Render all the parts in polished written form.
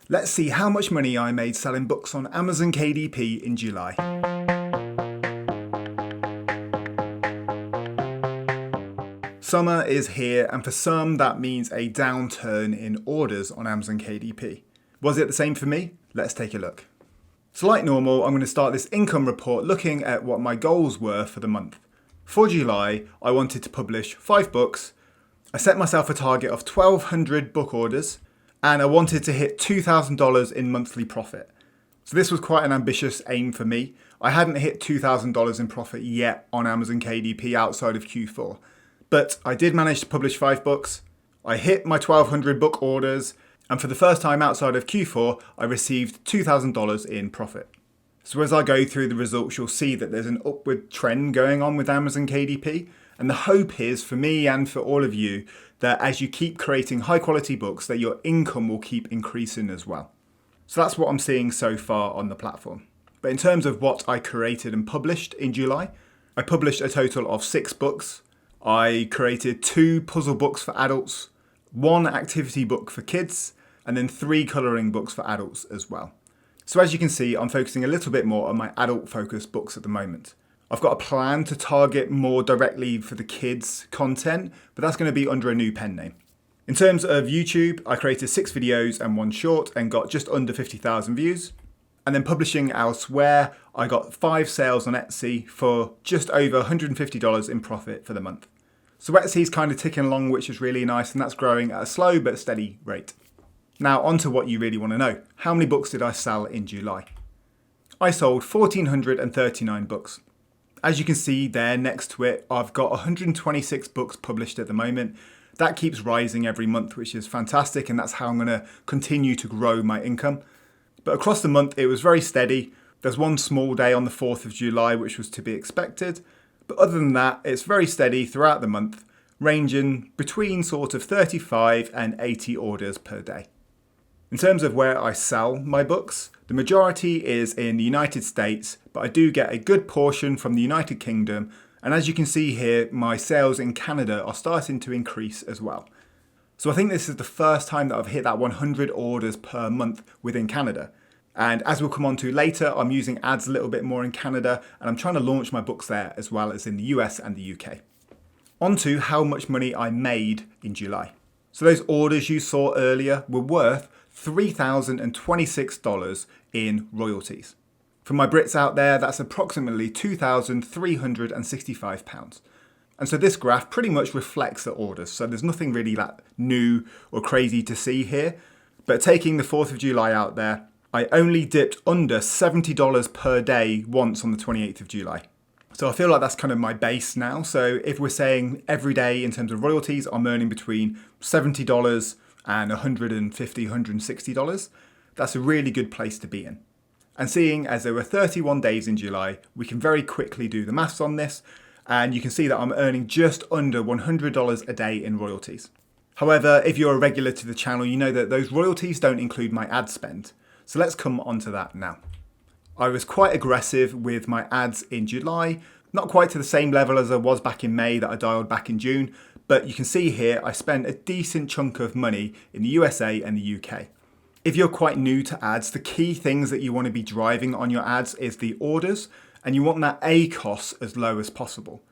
Let's see how much money I made selling books on Amazon KDP in July. Summer is here, and for some that means a downturn in orders on Amazon KDP. Was it the same for me? Let's take a look. So like normal, I'm going to start this income report looking at what my goals were for the month. For July, I wanted to publish 5 books. I set myself a target of 1,200 book orders, and I wanted to hit $2,000 in monthly profit. So this was quite an ambitious aim for me. I hadn't hit $2,000 in profit yet on Amazon KDP outside of Q4. But I did manage to publish 5 books. I hit my 1,200 book orders, and for the first time outside of Q4, I received $2,000 in profit. So as I go through the results, you'll see that there's an upward trend going on with Amazon KDP. And the hope is, for me and for all of you, that as you keep creating high quality books, that your income will keep increasing as well. So that's what I'm seeing so far on the platform. But in terms of what I created and published in July, I published a total of 6 books. I created 2 puzzle books for adults, 1 activity book for kids, and then 3 colouring books for adults as well. So as you can see, I'm focusing a little bit more on my adult focused books at the moment. I've got a plan to target more directly for the kids content, but that's going to be under a new pen name. In terms of YouTube, I created 6 videos and 1 short and got just under 50,000 views. And then publishing elsewhere, I got 5 sales on Etsy for just over $150 in profit for the month. So Etsy's kind of ticking along, which is really nice, and that's growing at a slow but steady rate. Now on to what you really want to know. How many books did I sell in July? I sold 1,439 books. As you can see there next to it, I've got 126 books published at the moment. That keeps rising every month, which is fantastic, and that's how I'm going to continue to grow my income. But across the month, it was very steady. There's one small day on the 4th of July, which was to be expected. But other than that, it's very steady throughout the month, ranging between sort of 35 and 80 orders per day. In terms of where I sell my books, the majority is in the United States, but I do get a good portion from the United Kingdom. And as you can see here, my sales in Canada are starting to increase as well. So I think this is the first time that I've hit that 100 orders per month within Canada. And as we'll come on to later, I'm using ads a little bit more in Canada, and I'm trying to launch my books there as well as in the US and the UK. On to how much money I made in July. So those orders you saw earlier were worth $3,026 in royalties. For my Brits out there, that's approximately £2,365. And so this graph pretty much reflects the orders. So there's nothing really that new or crazy to see here. But taking the 4th of July out there, I only dipped under $70 per day once on the 28th of July. So I feel like that's kind of my base now. So if we're saying every day in terms of royalties, I'm earning between $70 and $150, $160. That's a really good place to be in. And seeing as there were 31 days in July, we can very quickly do the maths on this. And you can see that I'm earning just under $100 a day in royalties. However, if you're a regular to the channel, you know that those royalties don't include my ad spend. So let's come on to that now. I was quite aggressive with my ads in July, not quite to the same level as I was back in May that I dialed back in June, but you can see here I spent a decent chunk of money in the USA and the UK. If you're quite new to ads, the key things that you want to be driving on your ads is the orders, and you want that ACOS as low as possible.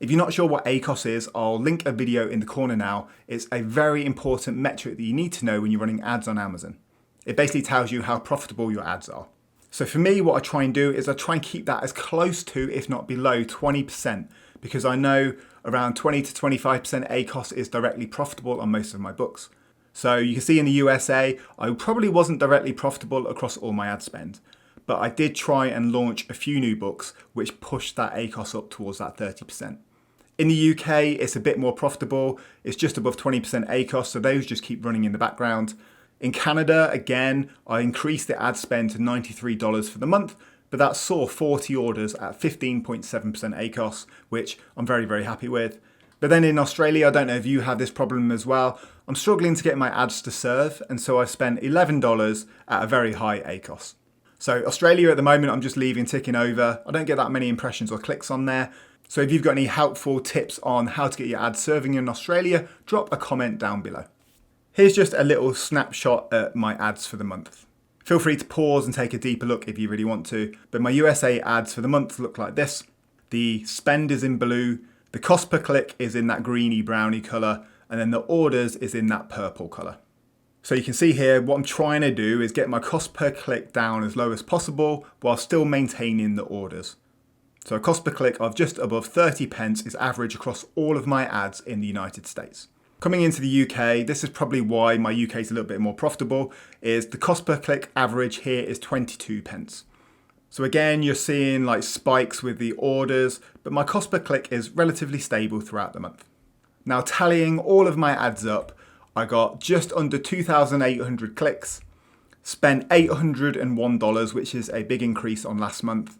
If you're not sure what ACOS is, I'll link a video in the corner now. It's a very important metric that you need to know when you're running ads on Amazon. It basically tells you how profitable your ads are. So for me, what I try and do is I try and keep that as close to, if not below, 20%, because I know around 20 to 25% ACOS is directly profitable on most of my books. So you can see in the USA, I probably wasn't directly profitable across all my ad spend, but I did try and launch a few new books which pushed that ACOS up towards that 30%. In the UK, it's a bit more profitable. It's just above 20% ACOS, so those just keep running in the background. In Canada, again, I increased the ad spend to $93 for the month, but that saw 40 orders at 15.7% ACOS, which I'm very, very happy with. But then in Australia, I don't know if you have this problem as well, I'm struggling to get my ads to serve, and so I spent $11 at a very high ACOS. So Australia at the moment, I'm just leaving ticking over. I don't get that many impressions or clicks on there. So if you've got any helpful tips on how to get your ads serving in Australia, drop a comment down below. Here's just a little snapshot at my ads for the month. Feel free to pause and take a deeper look if you really want to, but my USA ads for the month look like this. The spend is in blue, the cost per click is in that greeny browny colour, and then the orders is in that purple colour. So you can see here what I'm trying to do is get my cost per click down as low as possible while still maintaining the orders. So a cost per click of just above 30 pence is average across all of my ads in the United States. Coming into the UK, this is probably why my UK is a little bit more profitable, is the cost per click average here is 22 pence. So again, you're seeing like spikes with the orders, but my cost per click is relatively stable throughout the month. Now tallying all of my ads up, I got just under 2,800 clicks, spent $801, which is a big increase on last month,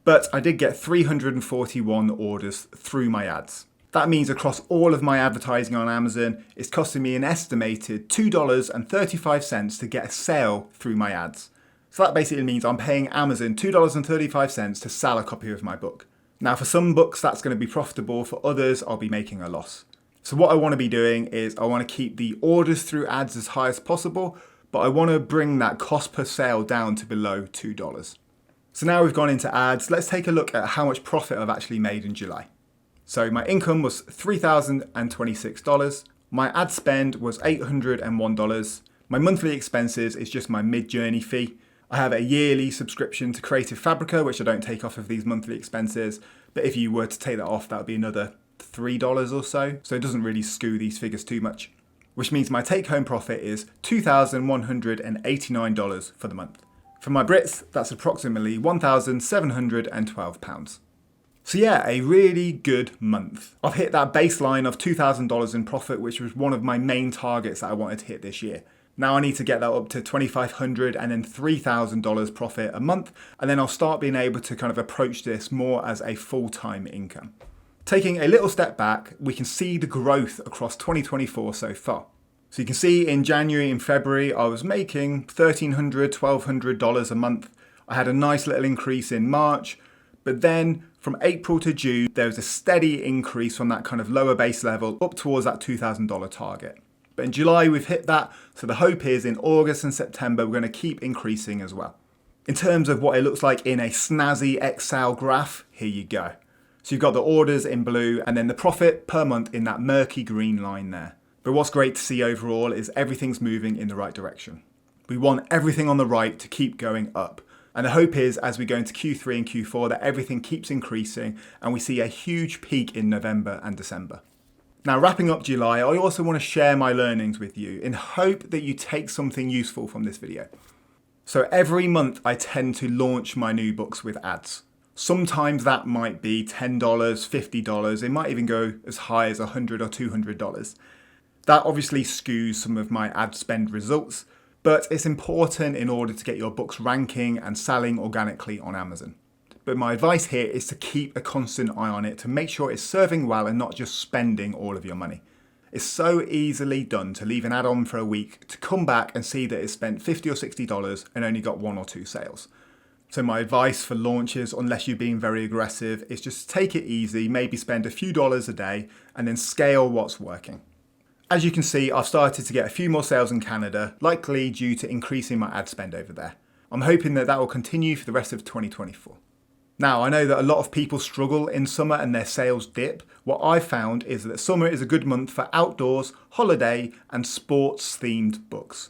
but I did get 341 orders through my ads. That means across all of my advertising on Amazon, it's costing me an estimated $2.35 to get a sale through my ads. So that basically means I'm paying Amazon $2.35 to sell a copy of my book. Now for some books that's going to be profitable, for others I'll be making a loss. So what I want to be doing is I want to keep the orders through ads as high as possible, but I want to bring that cost per sale down to below $2. So now we've gone into ads, let's take a look at how much profit I've actually made in July. So my income was $3,026. My ad spend was $801. My monthly expenses is just my mid-journey fee. I have a yearly subscription to Creative Fabrica, which I don't take off of these monthly expenses. But if you were to take that off, that would be another $3 or so. So it doesn't really skew these figures too much, which means my take-home profit is $2,189 for the month. For my Brits, that's approximately £1,712. So yeah, a really good month. I've hit that baseline of $2,000 in profit, which was one of my main targets that I wanted to hit this year. Now I need to get that up to $2,500 and then $3,000 profit a month, and then I'll start being able to kind of approach this more as a full-time income. Taking a little step back, we can see the growth across 2024 so far. So you can see in January and February, I was making $1,300, $1,200 a month. I had a nice little increase in March, but then from April to June, there was a steady increase from that kind of lower base level up towards that $2,000 target. But in July, we've hit that. So the hope is in August and September, we're going to keep increasing as well. In terms of what it looks like in a snazzy Excel graph, here you go. So you've got the orders in blue and then the profit per month in that murky green line there. But what's great to see overall is everything's moving in the right direction. We want everything on the right to keep going up. And the hope is as we go into Q3 and Q4 that everything keeps increasing and we see a huge peak in November and December. Now wrapping up July, I also want to share my learnings with you in hope that you take something useful from this video. So every month I tend to launch my new books with ads. Sometimes that might be $10, $50, it might even go as high as $100 or $200. That obviously skews some of my ad spend results, but it's important in order to get your books ranking and selling organically on Amazon. But my advice here is to keep a constant eye on it to make sure it's serving well and not just spending all of your money. It's so easily done to leave an ad on for a week, to come back and see that it's spent $50 or $60 and only got 1 or 2 sales. So my advice for launches, unless you're being very aggressive, is just take it easy, maybe spend a few dollars a day and then scale what's working. As you can see, I've started to get a few more sales in Canada, likely due to increasing my ad spend over there. I'm hoping that will continue for the rest of 2024. Now, I know that a lot of people struggle in summer and their sales dip. What I've found is that summer is a good month for outdoors, holiday, and sports-themed books.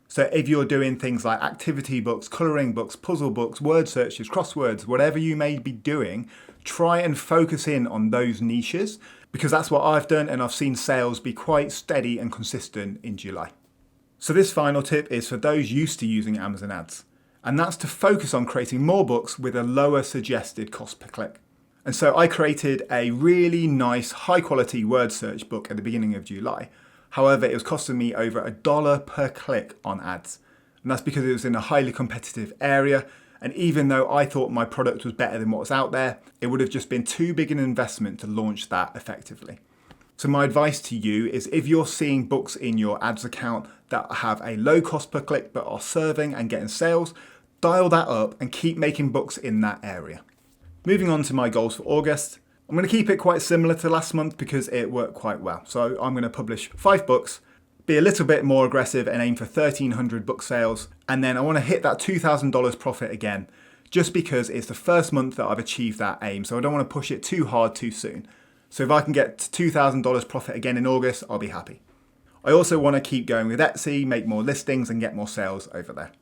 So if you're doing things like activity books, colouring books, puzzle books, word searches, crosswords, whatever you may be doing, try and focus in on those niches because that's what I've done and I've seen sales be quite steady and consistent in July. So this final tip is for those used to using Amazon ads, and that's to focus on creating more books with a lower suggested cost per click. And so I created a really nice high quality word search book at the beginning of July. However, it was costing me over $1 per click on ads. And that's because it was in a highly competitive area. And even though I thought my product was better than what was out there, it would have just been too big an investment to launch that effectively. So my advice to you is if you're seeing books in your ads account that have a low cost per click but are serving and getting sales, dial that up and keep making books in that area. Moving on to my goals for August. I'm going to keep it quite similar to last month because it worked quite well. So I'm going to publish 5 books, be a little bit more aggressive and aim for 1,300 book sales. And then I want to hit that $2,000 profit again, just because it's the first month that I've achieved that aim. So I don't want to push it too hard too soon. So if I can get to $2,000 profit again in August, I'll be happy. I also want to keep going with Etsy, make more listings and get more sales over there.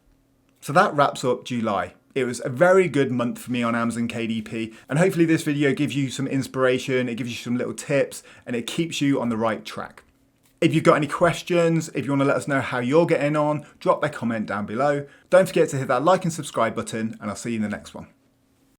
So that wraps up July. It was a very good month for me on Amazon KDP, and hopefully this video gives you some inspiration, it gives you some little tips, and it keeps you on the right track. If you've got any questions, if you want to let us know how you're getting on, drop a comment down below. Don't forget to hit that like and subscribe button, and I'll see you in the next one.